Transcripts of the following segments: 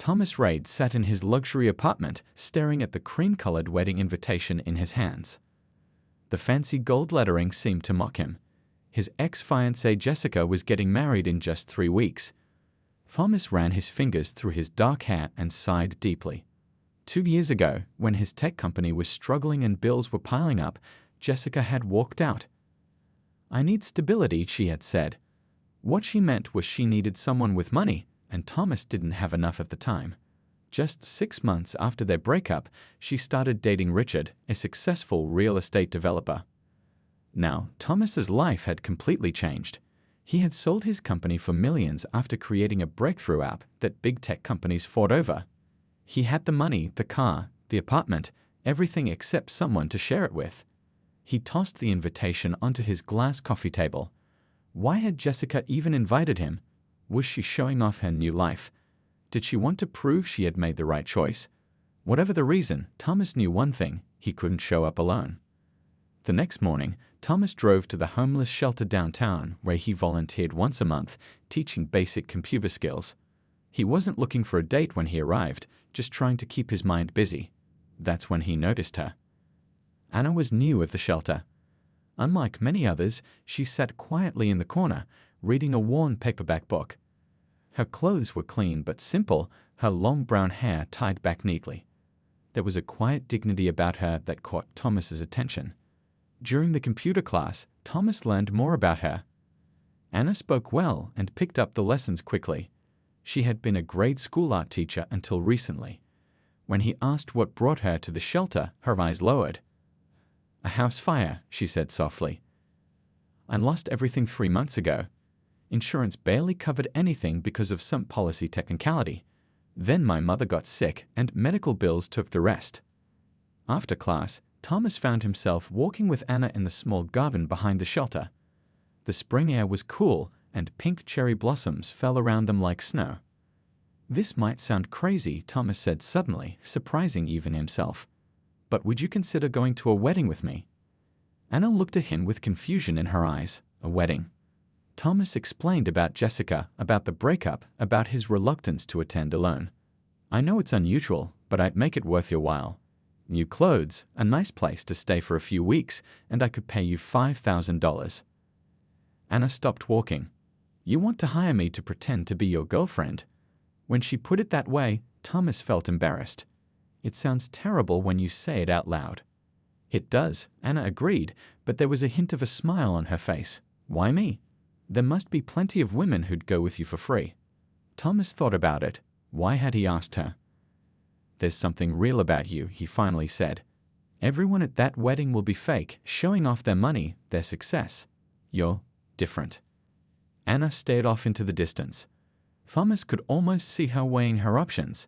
Thomas Reid sat in his luxury apartment, staring at the cream-colored wedding invitation in his hands. The fancy gold lettering seemed to mock him. His ex-fiancée Jessica was getting married in just 3 weeks. Thomas ran his fingers through his dark hair and sighed deeply. 2 years ago, when his tech company was struggling and bills were piling up, Jessica had walked out. "I need stability," she had said. What she meant was she needed someone with money, and Thomas didn't have enough at the time. Just 6 months after their breakup, she started dating Richard, a successful real estate developer. Now, Thomas's life had completely changed. He had sold his company for millions after creating a breakthrough app that big tech companies fought over. He had the money, the car, the apartment, everything except someone to share it with. He tossed the invitation onto his glass coffee table. Why had Jessica even invited him? Was she showing off her new life? Did she want to prove she had made the right choice? Whatever the reason, Thomas knew one thing: he couldn't show up alone. The next morning, Thomas drove to the homeless shelter downtown, where he volunteered once a month, teaching basic computer skills. He wasn't looking for a date when he arrived, just trying to keep his mind busy. That's when he noticed her. Anna was new at the shelter. Unlike many others, she sat quietly in the corner, reading a worn paperback book. Her clothes were clean but simple, her long brown hair tied back neatly. There was a quiet dignity about her that caught Thomas's attention. During the computer class, Thomas learned more about her. Anna spoke well and picked up the lessons quickly. She had been a grade school art teacher until recently. When he asked what brought her to the shelter, her eyes lowered. "A house fire," she said softly. "I lost everything 3 months ago. Insurance barely covered anything because of some policy technicality. Then my mother got sick and medical bills took the rest." After class, Thomas found himself walking with Anna in the small garden behind the shelter. The spring air was cool and pink cherry blossoms fell around them like snow. "This might sound crazy," Thomas said suddenly, surprising even himself. "But would you consider going to a wedding with me?" Anna looked at him with confusion in her eyes. A wedding? Thomas explained about Jessica, about the breakup, about his reluctance to attend alone. "I know it's unusual, but I'd make it worth your while. New clothes, a nice place to stay for a few weeks, and I could pay you $5,000. Anna stopped walking. "You want to hire me to pretend to be your girlfriend?" When she put it that way, Thomas felt embarrassed. "It sounds terrible when you say it out loud." "It does," Anna agreed, but there was a hint of a smile on her face. "Why me? There must be plenty of women who'd go with you for free." Thomas thought about it. Why had he asked her? "There's something real about you," he finally said. "Everyone at that wedding will be fake, showing off their money, their success. You're different." Anna stared off into the distance. Thomas could almost see her weighing her options.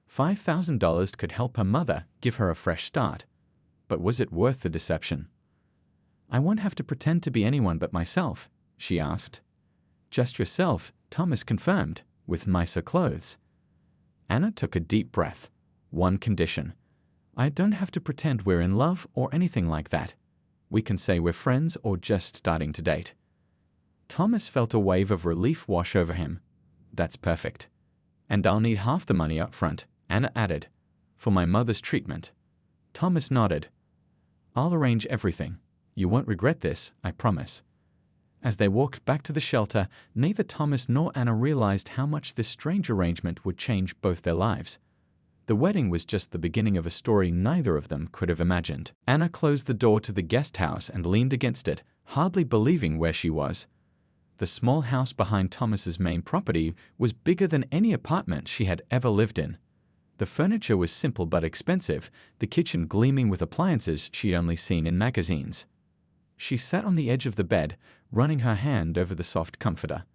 $5,000 could help her mother, give her a fresh start. But was it worth the deception? "I won't have to pretend to be anyone but myself," she asked. "Just yourself," Thomas confirmed, "with nicer clothes." Anna took a deep breath. "One condition. I don't have to pretend we're in love or anything like that. We can say we're friends or just starting to date." Thomas felt a wave of relief wash over him. "That's perfect. And I'll need half the money up front," Anna added, "for my mother's treatment." Thomas nodded. "I'll arrange everything. You won't regret this, I promise." As they walked back to the shelter, neither Thomas nor Anna realized how much this strange arrangement would change both their lives. The wedding was just the beginning of a story neither of them could have imagined. Anna closed the door to the guest house and leaned against it, hardly believing where she was. The small house behind Thomas's main property was bigger than any apartment she had ever lived in. The furniture was simple but expensive, the kitchen gleaming with appliances she'd only seen in magazines. She sat on the edge of the bed, running her hand over the soft comforter.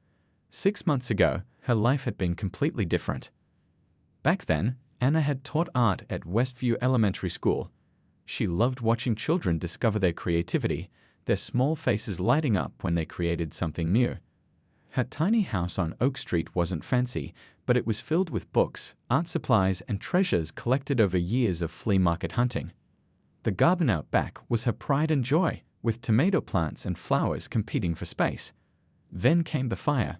6 months ago, her life had been completely different. Back then, Anna had taught art at Westview Elementary School. She loved watching children discover their creativity, their small faces lighting up when they created something new. Her tiny house on Oak Street wasn't fancy, but it was filled with books, art supplies, and treasures collected over years of flea market hunting. The garden out back was her pride and joy, with tomato plants and flowers competing for space. Then came the fire.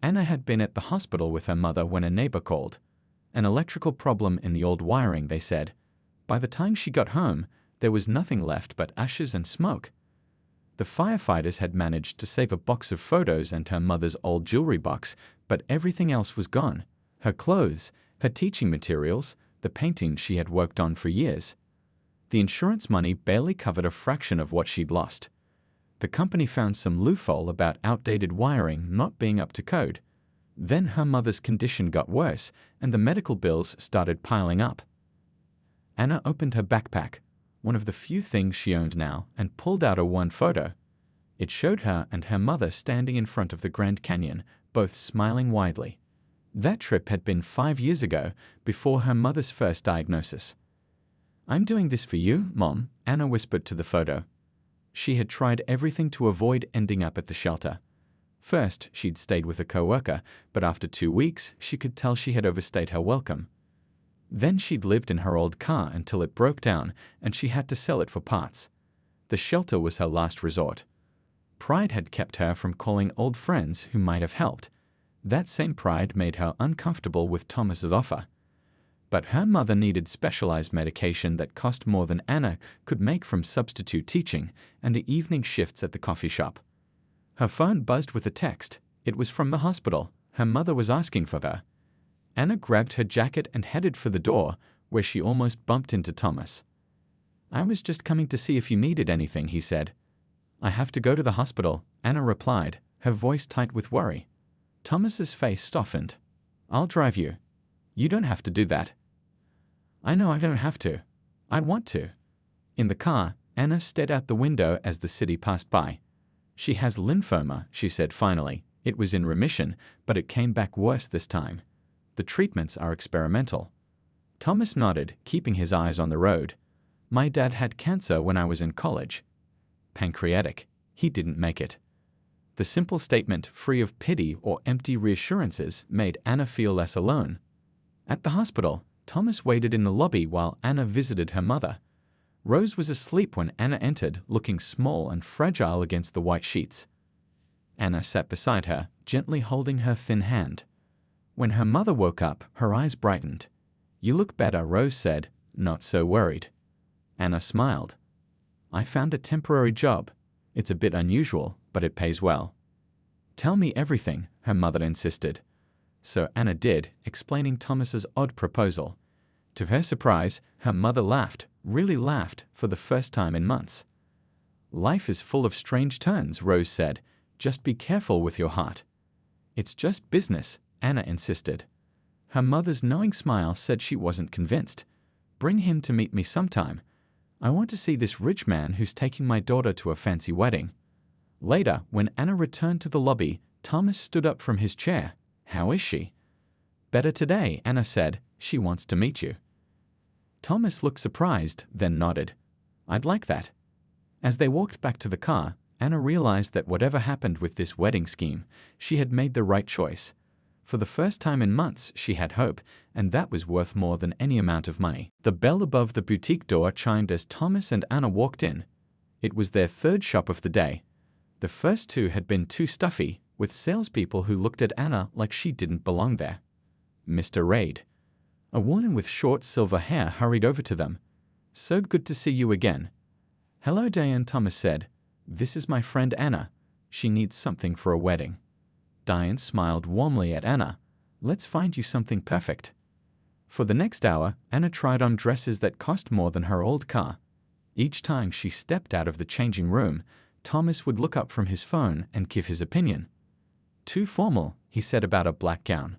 Anna had been at the hospital with her mother when a neighbor called. An electrical problem in the old wiring, they said. By the time she got home, there was nothing left but ashes and smoke. The firefighters had managed to save a box of photos and her mother's old jewelry box, but everything else was gone. Her clothes, her teaching materials, the paintings she had worked on for years. The insurance money barely covered a fraction of what she'd lost. The company found some loophole about outdated wiring not being up to code. Then her mother's condition got worse, and the medical bills started piling up. Anna opened her backpack, one of the few things she owned now, and pulled out a worn photo. It showed her and her mother standing in front of the Grand Canyon, both smiling widely. That trip had been 5 years ago, before her mother's first diagnosis. "I'm doing this for you, Mom," Anna whispered to the photo. She had tried everything to avoid ending up at the shelter. First, she'd stayed with a coworker, but after 2 weeks, she could tell she had overstayed her welcome. Then she'd lived in her old car until it broke down and she had to sell it for parts. The shelter was her last resort. Pride had kept her from calling old friends who might have helped. That same pride made her uncomfortable with Thomas's offer. But her mother needed specialized medication that cost more than Anna could make from substitute teaching and the evening shifts at the coffee shop. Her phone buzzed with a text. It was from the hospital. Her mother was asking for her. Anna grabbed her jacket and headed for the door, where she almost bumped into Thomas. "I was just coming to see if you needed anything," he said. "I have to go to the hospital," Anna replied, her voice tight with worry. Thomas's face softened. "I'll drive you. You don't have to do that." "I know I don't have to. I want to." In the car, Anna stared out the window as the city passed by. "She has lymphoma," she said finally. "It was in remission, but it came back worse this time. The treatments are experimental." Thomas nodded, keeping his eyes on the road. "My dad had cancer when I was in college. Pancreatic. He didn't make it." The simple statement, free of pity or empty reassurances, made Anna feel less alone. At the hospital, Thomas waited in the lobby while Anna visited her mother. Rose was asleep when Anna entered, looking small and fragile against the white sheets. Anna sat beside her, gently holding her thin hand. When her mother woke up, her eyes brightened. "You look better," Rose said, not so worried. Anna smiled. "I found a temporary job. It's a bit unusual, but it pays well." "Tell me everything," her mother insisted. So Anna did, explaining Thomas's odd proposal. To her surprise, her mother laughed, really laughed, for the first time in months. "Life is full of strange turns," Rose said. "Just be careful with your heart." "It's just business," Anna insisted. Her mother's knowing smile said she wasn't convinced. "Bring him to meet me sometime. I want to see this rich man who's taking my daughter to a fancy wedding." Later, when Anna returned to the lobby, Thomas stood up from his chair. "How is she?" "Better today," Anna said. "She wants to meet you." Thomas looked surprised, then nodded. "I'd like that." As they walked back to the car, Anna realized that whatever happened with this wedding scheme, she had made the right choice. For the first time in months, she had hope, and that was worth more than any amount of money. The bell above the boutique door chimed as Thomas and Anna walked in. It was their third shop of the day. The first two had been too stuffy, with salespeople who looked at Anna like she didn't belong there. Mr. Raid. A woman with short silver hair hurried over to them. "So good to see you again." "Hello, Diane," Thomas said. "This is my friend Anna. She needs something for a wedding." Diane smiled warmly at Anna. "Let's find you something perfect." For the next hour, Anna tried on dresses that cost more than her old car. Each time she stepped out of the changing room, Thomas would look up from his phone and give his opinion. "Too formal," he said about a black gown.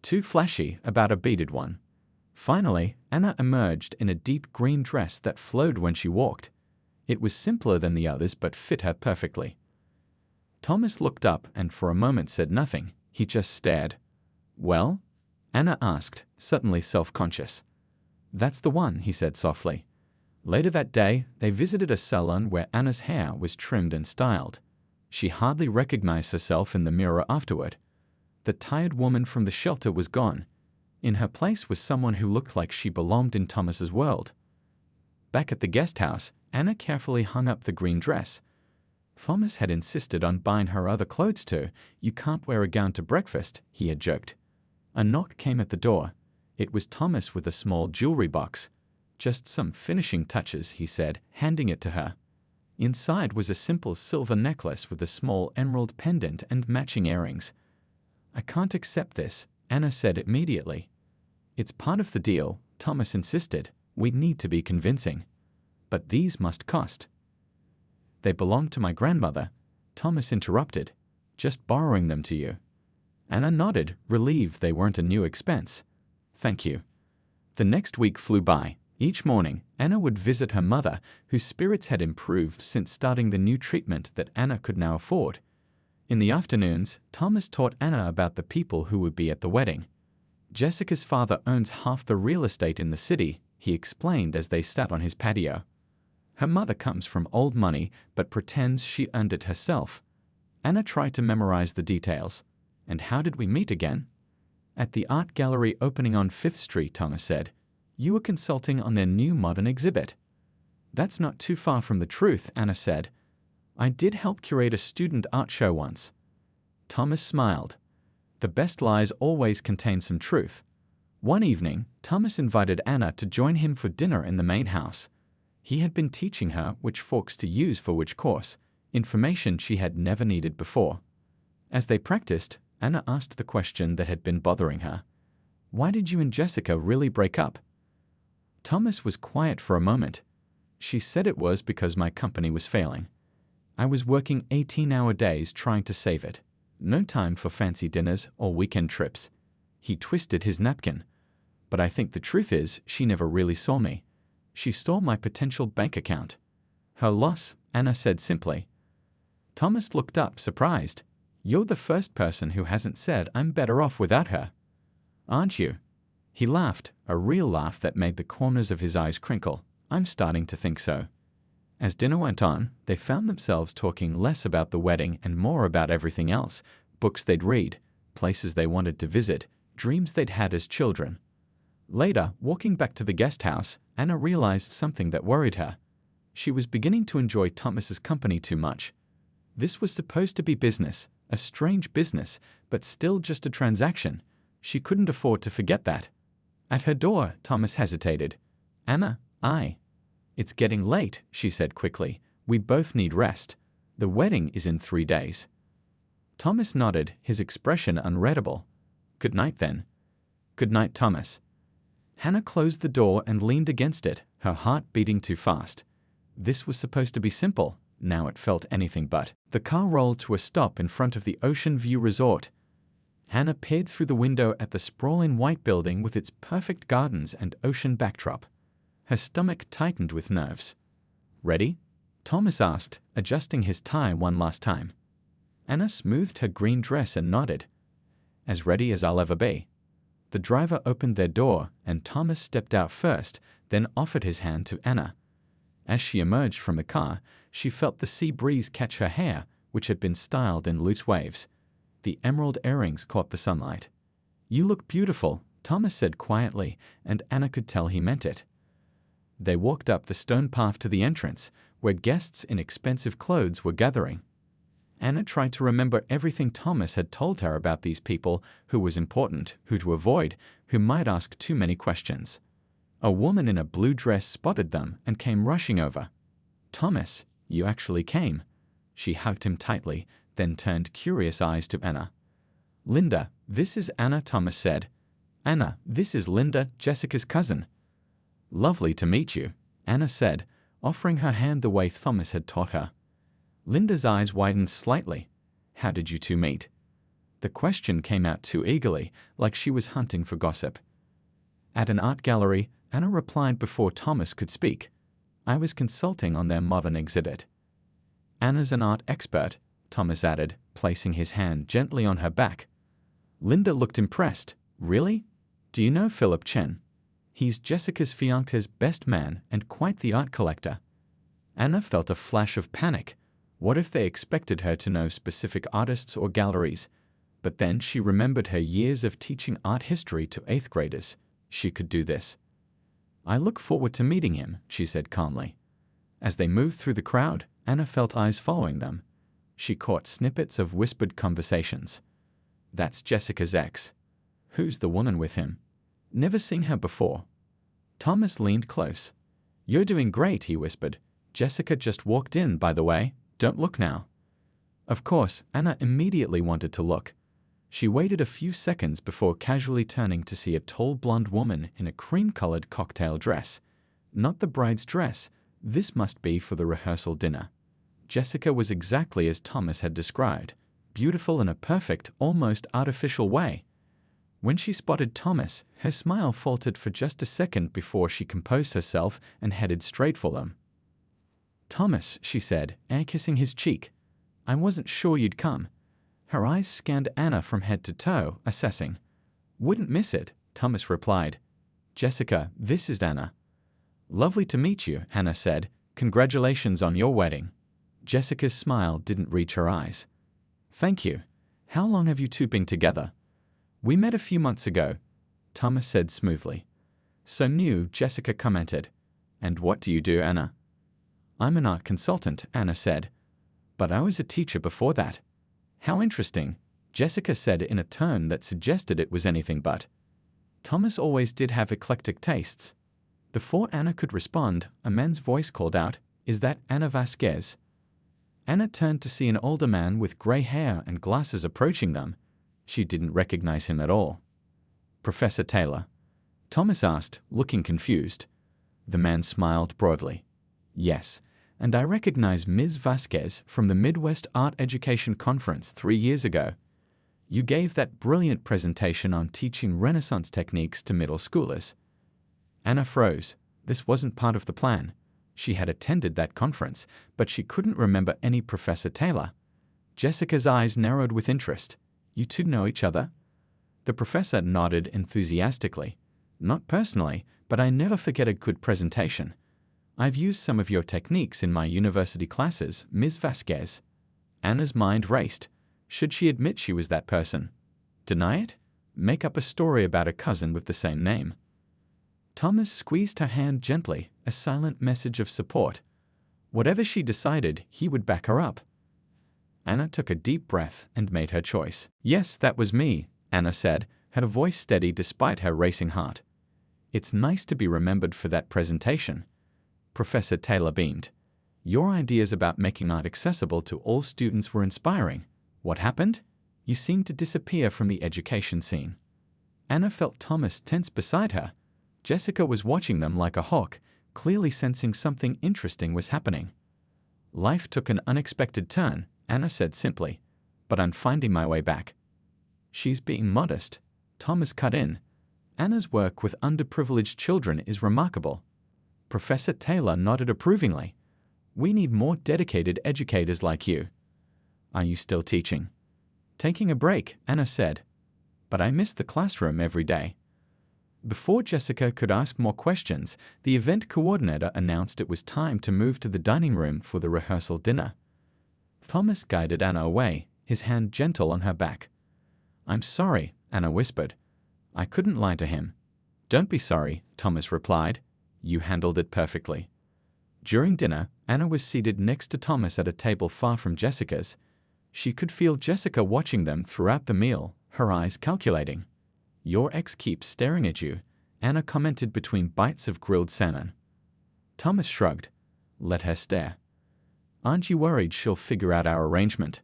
"Too flashy," about a beaded one. Finally, Anna emerged in a deep green dress that flowed when she walked. It was simpler than the others but fit her perfectly. Thomas looked up and for a moment said nothing. He just stared. "Well?" Anna asked, suddenly self-conscious. "That's the one," he said softly. Later that day, they visited a salon where Anna's hair was trimmed and styled. She hardly recognized herself in the mirror afterward. The tired woman from the shelter was gone. In her place was someone who looked like she belonged in Thomas's world. Back at the guest house, Anna carefully hung up the green dress. Thomas had insisted on buying her other clothes too. "You can't wear a gown to breakfast," he had joked. A knock came at the door. It was Thomas with a small jewelry box. "Just some finishing touches," he said, handing it to her. Inside was a simple silver necklace with a small emerald pendant and matching earrings. "I can't accept this," Anna said immediately. "It's part of the deal," Thomas insisted. "We need to be convincing." "But these must cost." "They belong to my grandmother," Thomas interrupted. "Just borrowing them to you." Anna nodded, relieved they weren't a new expense. "Thank you." The next week flew by. Each morning, Anna would visit her mother, whose spirits had improved since starting the new treatment that Anna could now afford. In the afternoons, Thomas taught Anna about the people who would be at the wedding. "Jessica's father owns half the real estate in the city," he explained as they sat on his patio. "Her mother comes from old money but pretends she earned it herself." Anna tried to memorize the details. "And how did we meet again?" "At the art gallery opening on 5th Street, Thomas said. "You were consulting on their new modern exhibit." "That's not too far from the truth," Anna said. "I did help curate a student art show once." Thomas smiled. The best lies always contain some truth. One evening, Thomas invited Anna to join him for dinner in the main house. He had been teaching her which forks to use for which course, information she had never needed before. As they practiced, Anna asked the question that had been bothering her. "Why did you and Jessica really break up?" Thomas was quiet for a moment. "She said it was because my company was failing. I was working 18-hour days trying to save it. No time for fancy dinners or weekend trips." He twisted his napkin. "But I think the truth is she never really saw me. She saw my potential bank account." "Her loss," Anna said simply. Thomas looked up, surprised. "You're the first person who hasn't said I'm better off without her." "Aren't you?" He laughed, a real laugh that made the corners of his eyes crinkle. "I'm starting to think so." As dinner went on, they found themselves talking less about the wedding and more about everything else: books they'd read, places they wanted to visit, dreams they'd had as children. Later, walking back to the guest house, Anna realized something that worried her. She was beginning to enjoy Thomas's company too much. This was supposed to be business, a strange business, but still just a transaction. She couldn't afford to forget that. At her door, Thomas hesitated. "Anna, It's getting late," she said quickly. "We both need rest. The wedding is in 3 days." Thomas nodded, his expression unreadable. "Good night, then." "Good night, Thomas." Hannah closed the door and leaned against it, her heart beating too fast. This was supposed to be simple. Now it felt anything but. The car rolled to a stop in front of the Ocean View Resort. Hannah peered through the window at the sprawling white building with its perfect gardens and ocean backdrop. Her stomach tightened with nerves. "Ready?" Thomas asked, adjusting his tie one last time. Anna smoothed her green dress and nodded. "As ready as I'll ever be." The driver opened their door, and Thomas stepped out first, then offered his hand to Anna. As she emerged from the car, she felt the sea breeze catch her hair, which had been styled in loose waves. The emerald earrings caught the sunlight. "You look beautiful," Thomas said quietly, and Anna could tell he meant it. They walked up the stone path to the entrance, where guests in expensive clothes were gathering. Anna tried to remember everything Thomas had told her about these people, who was important, who to avoid, who might ask too many questions. A woman in a blue dress spotted them and came rushing over. "Thomas, you actually came." She hugged him tightly, then turned curious eyes to Anna. "Linda, this is Anna," Thomas said. "Anna, this is Linda, Jessica's cousin." "Lovely to meet you," Anna said, offering her hand the way Thomas had taught her. Linda's eyes widened slightly. "How did you two meet?" The question came out too eagerly, like she was hunting for gossip. "At an art gallery," Anna replied before Thomas could speak. "I was consulting on their modern exhibit." "Anna's an art expert," Thomas added, placing his hand gently on her back. Linda looked impressed. "Really? Do you know Philip Chen? He's Jessica's fiancé's best man and quite the art collector." Anna felt a flash of panic. What if they expected her to know specific artists or galleries? But then she remembered her years of teaching art history to 8th graders. She could do this. "I look forward to meeting him," she said calmly. As they moved through the crowd, Anna felt eyes following them. She caught snippets of whispered conversations. "That's Jessica's ex." "Who's the woman with him?" Never seen her before. Thomas leaned close. You're doing great, he whispered. Jessica just walked in, by the way. Don't look now. Of course, Anna immediately wanted to look. She waited a few seconds before casually turning to see a tall blonde woman in a cream-colored cocktail dress. Not the bride's dress. This must be for the rehearsal dinner. Jessica was exactly as Thomas had described, beautiful in a perfect, almost artificial way. When she spotted Thomas, her smile faltered for just a second before she composed herself and headed straight for them. Thomas, she said, air-kissing his cheek. I wasn't sure you'd come. Her eyes scanned Anna from head to toe, assessing. Wouldn't miss it, Thomas replied. Jessica, this is Anna. Lovely to meet you, Anna said. Congratulations on your wedding. Jessica's smile didn't reach her eyes. Thank you. How long have you two been together? We met a few months ago, Thomas said smoothly. So new, Jessica commented. And what do you do, Anna? I'm an art consultant, Anna said. But I was a teacher before that. How interesting, Jessica said in a tone that suggested it was anything but. Thomas always did have eclectic tastes. Before Anna could respond, a man's voice called out, Is that Anna Vasquez? Anna turned to see an older man with gray hair and glasses approaching them. She didn't recognize him at all. Professor Taylor? Thomas asked, looking confused. The man smiled broadly. Yes, and I recognize Ms. Vasquez from the Midwest Art Education Conference 3 years ago. You gave that brilliant presentation on teaching Renaissance techniques to middle schoolers. Anna froze. This wasn't part of the plan. She had attended that conference, but she couldn't remember any Professor Taylor. Jessica's eyes narrowed with interest. You two know each other? The professor nodded enthusiastically. Not personally, but I never forget a good presentation. I've used some of your techniques in my university classes, Ms. Vasquez. Anna's mind raced. Should she admit she was that person? Deny it? Make up a story about a cousin with the same name? Thomas squeezed her hand gently, a silent message of support. Whatever she decided, he would back her up. Anna took a deep breath and made her choice. Yes, that was me, Anna said, her voice steady despite her racing heart. It's nice to be remembered for that presentation. Professor Taylor beamed. Your ideas about making art accessible to all students were inspiring. What happened? You seemed to disappear from the education scene. Anna felt Thomas tense beside her. Jessica was watching them like a hawk, clearly sensing something interesting was happening. Life took an unexpected turn, Anna said simply, but I'm finding my way back. She's being modest. Thomas cut in. Anna's work with underprivileged children is remarkable. Professor Taylor nodded approvingly. We need more dedicated educators like you. Are you still teaching? Taking a break, Anna said. But I miss the classroom every day. Before Jessica could ask more questions, the event coordinator announced it was time to move to the dining room for the rehearsal dinner. Thomas guided Anna away, his hand gentle on her back. I'm sorry, Anna whispered. I couldn't lie to him. Don't be sorry, Thomas replied. You handled it perfectly. During dinner, Anna was seated next to Thomas at a table far from Jessica's. She could feel Jessica watching them throughout the meal, her eyes calculating. Your ex keeps staring at you, Anna commented between bites of grilled salmon. Thomas shrugged. Let her stare. Aren't you worried she'll figure out our arrangement?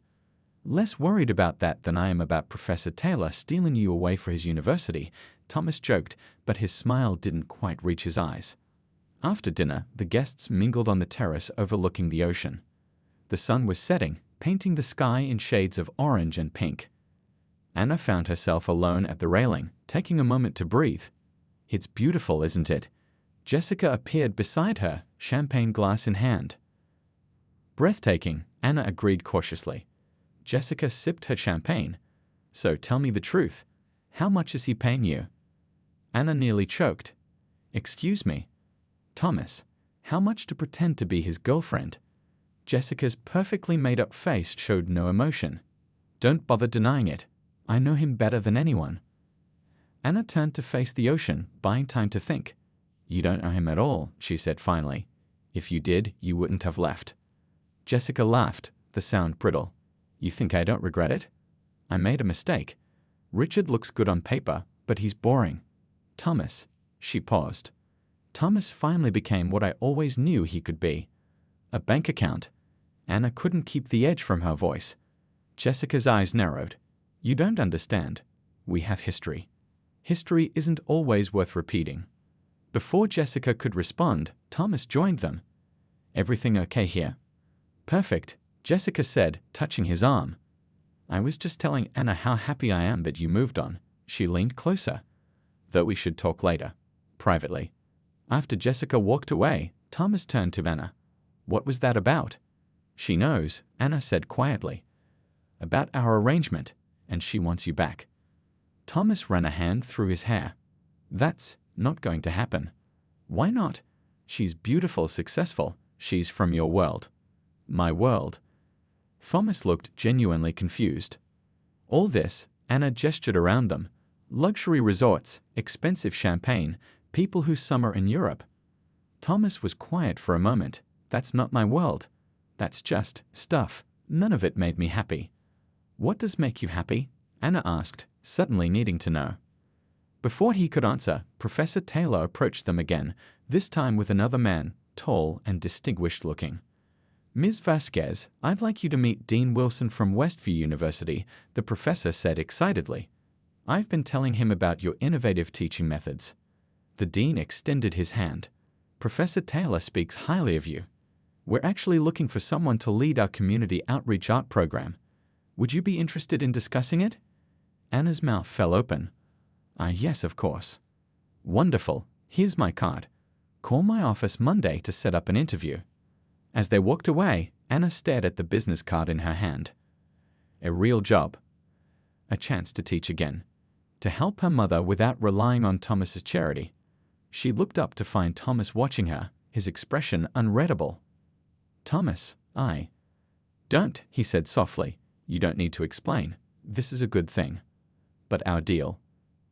Less worried about that than I am about Professor Taylor stealing you away for his university, Thomas joked, but his smile didn't quite reach his eyes. After dinner, the guests mingled on the terrace overlooking the ocean. The sun was setting, painting the sky in shades of orange and pink. Anna found herself alone at the railing, taking a moment to breathe. It's beautiful, isn't it? Jessica appeared beside her, champagne glass in hand. Breathtaking, Anna agreed cautiously. Jessica sipped her champagne. So tell me the truth. How much is he paying you? Anna nearly choked. Excuse me. Thomas, how much to pretend to be his girlfriend? Jessica's perfectly made-up face showed no emotion. Don't bother denying it. I know him better than anyone. Anna turned to face the ocean, buying time to think. You don't know him at all, she said finally. If you did, you wouldn't have left. Jessica laughed, the sound brittle. You think I don't regret it? I made a mistake. Richard looks good on paper, but he's boring. Thomas. She paused. Thomas finally became what I always knew he could be. A bank account. Anna couldn't keep the edge from her voice. Jessica's eyes narrowed. You don't understand. We have history. History isn't always worth repeating. Before Jessica could respond, Thomas joined them. Everything okay here? Perfect, Jessica said, touching his arm. I was just telling Anna how happy I am that you moved on. She leaned closer. Though we should talk later. Privately. After Jessica walked away, Thomas turned to Anna. What was that about? She knows, Anna said quietly. About our arrangement, and she wants you back. Thomas ran a hand through his hair. That's not going to happen. Why not? She's beautiful, successful. She's from your world. My world. Thomas looked genuinely confused. All this, Anna gestured around them. Luxury resorts, expensive champagne, people who summer in Europe. Thomas was quiet for a moment. That's not my world. That's just stuff. None of it made me happy. What does make you happy? Anna asked, suddenly needing to know. Before he could answer, Professor Taylor approached them again, this time with another man, tall and distinguished-looking. Ms. Vasquez, I'd like you to meet Dean Wilson from Westview University, the professor said excitedly. I've been telling him about your innovative teaching methods. The dean extended his hand. Professor Taylor speaks highly of you. We're actually looking for someone to lead our community outreach art program. Would you be interested in discussing it? Anna's mouth fell open. Yes, of course. Wonderful. Here's my card. Call my office Monday to set up an interview. As they walked away, Anna stared at the business card in her hand. A real job. A chance to teach again. To help her mother without relying on Thomas's charity. She looked up to find Thomas watching her, his expression unreadable. Thomas, Don't, he said softly. You don't need to explain. This is a good thing. But our deal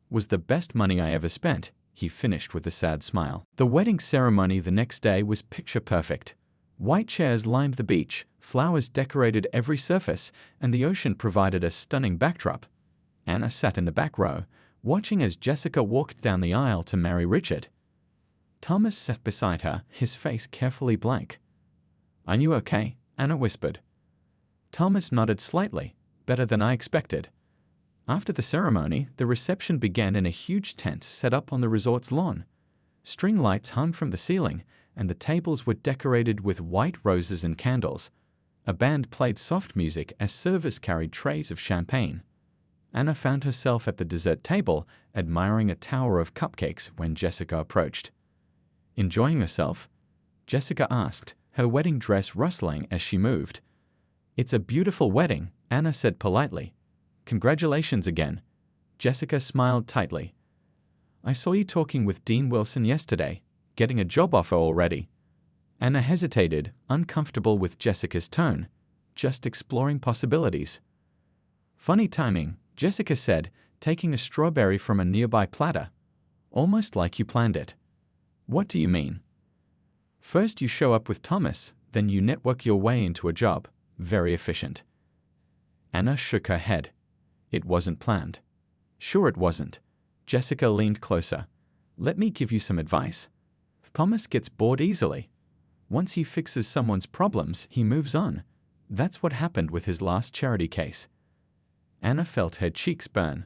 was the best money I ever spent, he finished with a sad smile. The wedding ceremony the next day was picture perfect. White chairs lined the beach, flowers decorated every surface, and the ocean provided a stunning backdrop. Anna sat in the back row, watching as Jessica walked down the aisle to marry Richard. Thomas sat beside her, his face carefully blank. Are you okay? Anna whispered. Thomas nodded slightly, better than I expected. After the ceremony, the reception began in a huge tent set up on the resort's lawn. String lights hung from the ceiling, and the tables were decorated with white roses and candles. A band played soft music as servers carried trays of champagne. Anna found herself at the dessert table, admiring a tower of cupcakes when Jessica approached. Enjoying herself? Jessica asked, her wedding dress rustling as she moved. It's a beautiful wedding, Anna said politely. Congratulations again. Jessica smiled tightly. I saw you talking with Dean Wilson yesterday, getting a job offer already. Anna hesitated, uncomfortable with Jessica's tone, just exploring possibilities. Funny timing, Jessica said, taking a strawberry from a nearby platter. Almost like you planned it. What do you mean? First you show up with Thomas, then you network your way into a job. Very efficient. Anna shook her head. It wasn't planned. Sure it wasn't. Jessica leaned closer. Let me give you some advice. Thomas gets bored easily. Once he fixes someone's problems, he moves on. That's what happened with his last charity case. Anna felt her cheeks burn.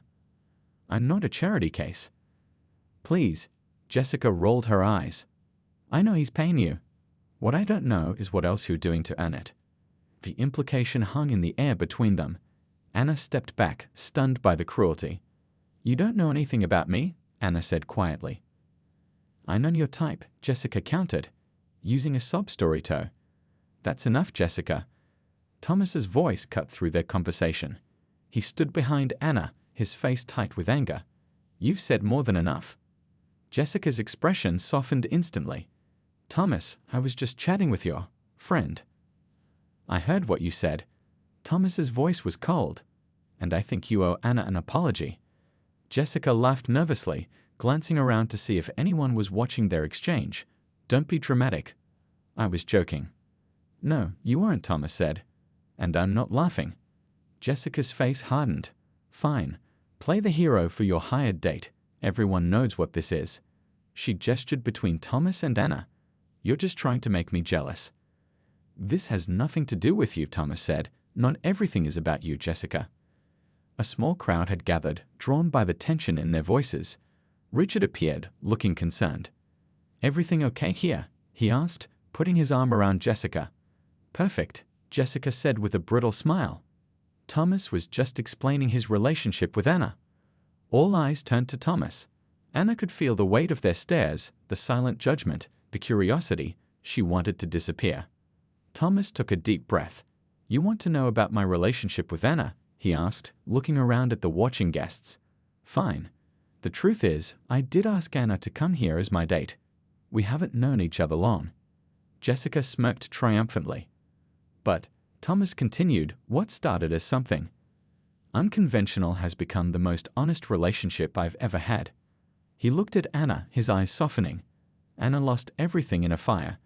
I'm not a charity case. Please. Jessica rolled her eyes. I know he's paying you. What I don't know is what else you're doing to earn it. The implication hung in the air between them. Anna stepped back, stunned by the cruelty. You don't know anything about me, Anna said quietly. I know your type, Jessica countered, using a sob story toe. That's enough, Jessica. Thomas's voice cut through their conversation. He stood behind Anna, his face tight with anger. You've said more than enough. Jessica's expression softened instantly. Thomas, I was just chatting with your friend. I heard what you said. Thomas's voice was cold. And I think you owe Anna an apology. Jessica laughed nervously, glancing around to see if anyone was watching their exchange. Don't be dramatic. I was joking. No, you weren't, Thomas said. And I'm not laughing. Jessica's face hardened. Fine. Play the hero for your hired date. Everyone knows what this is. She gestured between Thomas and Anna. You're just trying to make me jealous. This has nothing to do with you, Thomas said. Not everything is about you, Jessica. A small crowd had gathered, drawn by the tension in their voices. Richard appeared, looking concerned. Everything okay here? He asked, putting his arm around Jessica. Perfect, Jessica said with a brittle smile. Thomas was just explaining his relationship with Anna. All eyes turned to Thomas. Anna could feel the weight of their stares, the silent judgment, the curiosity. She wanted to disappear. Thomas took a deep breath. You want to know about my relationship with Anna? He asked, looking around at the watching guests. Fine. The truth is, I did ask Anna to come here as my date. We haven't known each other long. Jessica smirked triumphantly. But, Thomas continued, what started as something unconventional has become the most honest relationship I've ever had. He looked at Anna, his eyes softening. Anna lost everything in a fire.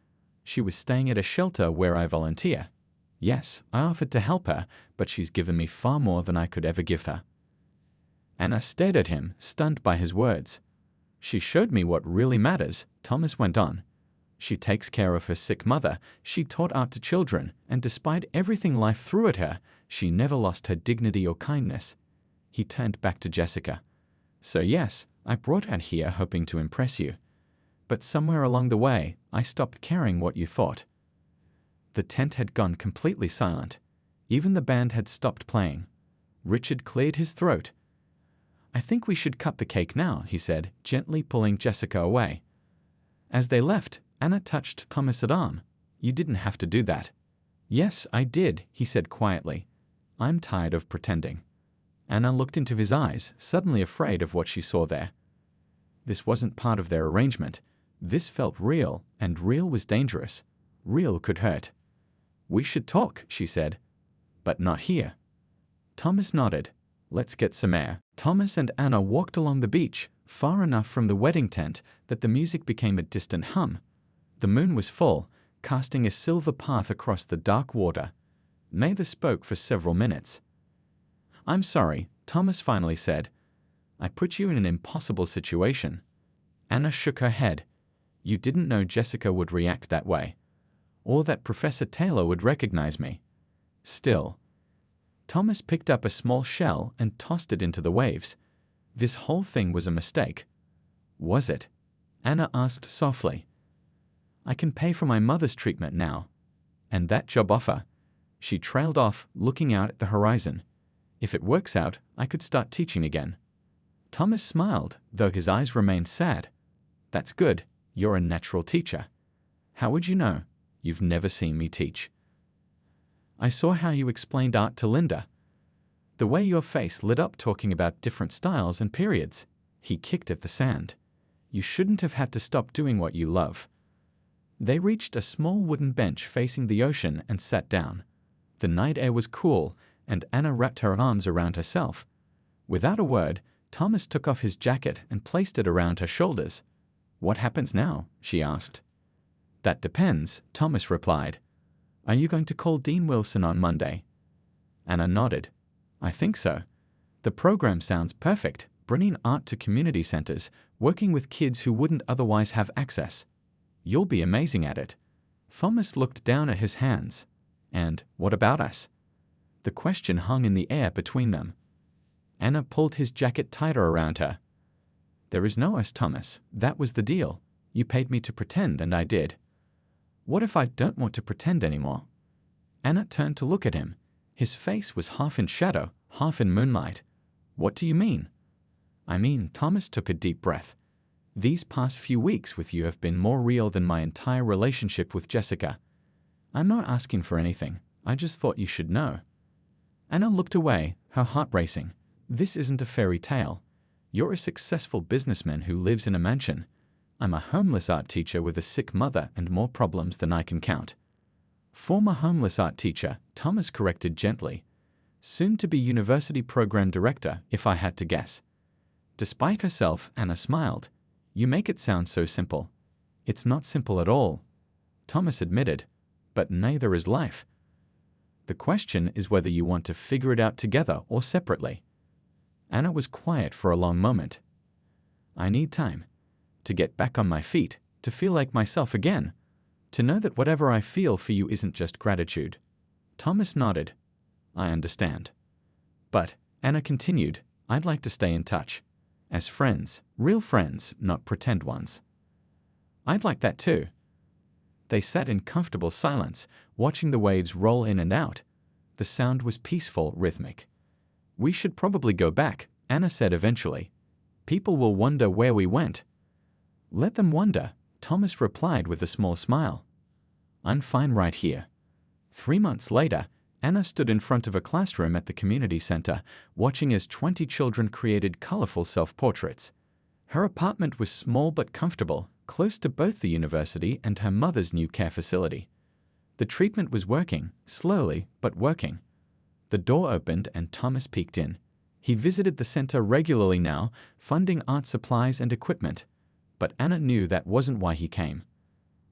She was staying at a shelter where I volunteer. Yes, I offered to help her, but she's given me far more than I could ever give her. Anna stared at him, stunned by his words. She showed me what really matters, Thomas went on. She takes care of her sick mother, she taught art to children, and despite everything life threw at her, she never lost her dignity or kindness. He turned back to Jessica. So yes, I brought her here hoping to impress you. But somewhere along the way, I stopped caring what you thought. The tent had gone completely silent. Even the band had stopped playing. Richard cleared his throat. I think we should cut the cake now, he said, gently pulling Jessica away. As they left, Anna touched Thomas' arm. You didn't have to do that. Yes, I did, he said quietly. I'm tired of pretending. Anna looked into his eyes, suddenly afraid of what she saw there. This wasn't part of their arrangement. This felt real, and real was dangerous. Real could hurt. We should talk, she said. But not here. Thomas nodded. Let's get some air. Thomas and Anna walked along the beach, far enough from the wedding tent that the music became a distant hum. The moon was full, casting a silver path across the dark water. Neither spoke for several minutes. I'm sorry, Thomas finally said. I put you in an impossible situation. Anna shook her head. You didn't know Jessica would react that way, or that Professor Taylor would recognize me. Still. Thomas picked up a small shell and tossed it into the waves. This whole thing was a mistake. Was it? Anna asked softly. I can pay for my mother's treatment now. And that job offer. She trailed off, looking out at the horizon. If it works out, I could start teaching again. Thomas smiled, though his eyes remained sad. That's good. You're a natural teacher. How would you know? You've never seen me teach. I saw how you explained art to Linda. The way your face lit up talking about different styles and periods. He kicked at the sand. You shouldn't have had to stop doing what you love. They reached a small wooden bench facing the ocean and sat down. The night air was cool, and Anna wrapped her arms around herself. Without a word, Thomas took off his jacket and placed it around her shoulders. What happens now? She asked. That depends, Thomas replied. Are you going to call Dean Wilson on Monday? Anna nodded. I think so. The program sounds perfect, bringing art to community centers, working with kids who wouldn't otherwise have access. You'll be amazing at it. Thomas looked down at his hands. And what about us? The question hung in the air between them. Anna pulled his jacket tighter around her. There is no us, Thomas. That was the deal. You paid me to pretend, and I did. What if I don't want to pretend anymore? Anna turned to look at him. His face was half in shadow, half in moonlight. What do you mean? I mean, Thomas took a deep breath. These past few weeks with you have been more real than my entire relationship with Jessica. I'm not asking for anything. I just thought you should know. Anna looked away, her heart racing. This isn't a fairy tale. You're a successful businessman who lives in a mansion. I'm a homeless art teacher with a sick mother and more problems than I can count. Former homeless art teacher, Thomas corrected gently. Soon to be university program director, if I had to guess. Despite herself, Anna smiled. You make it sound so simple. It's not simple at all, Thomas admitted, but neither is life. The question is whether you want to figure it out together or separately. Anna was quiet for a long moment. I need time. To get back on my feet, to feel like myself again. To know that whatever I feel for you isn't just gratitude. Thomas nodded. I understand. But, Anna continued, I'd like to stay in touch. As friends, real friends, not pretend ones. I'd like that too. They sat in comfortable silence, watching the waves roll in and out. The sound was peaceful, rhythmic. We should probably go back, Anna said eventually. People will wonder where we went. Let them wonder, Thomas replied with a small smile. I'm fine right here. 3 months later, Anna stood in front of a classroom at the community center, watching as 20 children created colorful self-portraits. Her apartment was small but comfortable, close to both the university and her mother's new care facility. The treatment was working, slowly but working. The door opened and Thomas peeked in. He visited the center regularly now, funding art supplies and equipment. But Anna knew that wasn't why he came.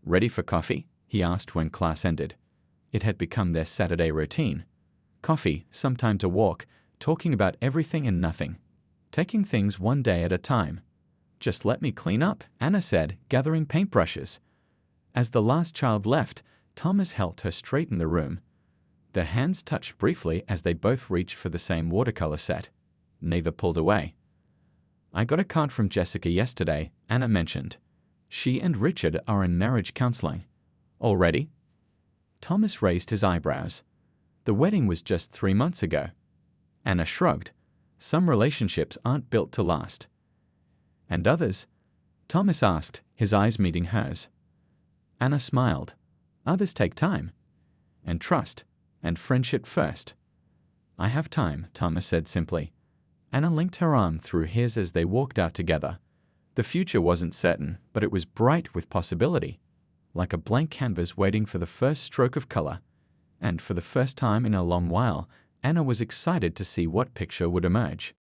Ready for coffee? He asked when class ended. It had become their Saturday routine. Coffee, sometimes a walk, talking about everything and nothing. Taking things one day at a time. Just let me clean up, Anna said, gathering paintbrushes. As the last child left, Thomas helped her straighten the room. Their hands touched briefly as they both reached for the same watercolor set. Neither pulled away. I got a card from Jessica yesterday, Anna mentioned. She and Richard are in marriage counseling. Already? Thomas raised his eyebrows. The wedding was just 3 months ago. Anna shrugged. Some relationships aren't built to last. And others? Thomas asked, his eyes meeting hers. Anna smiled. Others take time. And trust. And friendship first. I have time, Thomas said simply. Anna linked her arm through his as they walked out together. The future wasn't certain, but it was bright with possibility. Like a blank canvas waiting for the first stroke of color. And for the first time in a long while, Anna was excited to see what picture would emerge.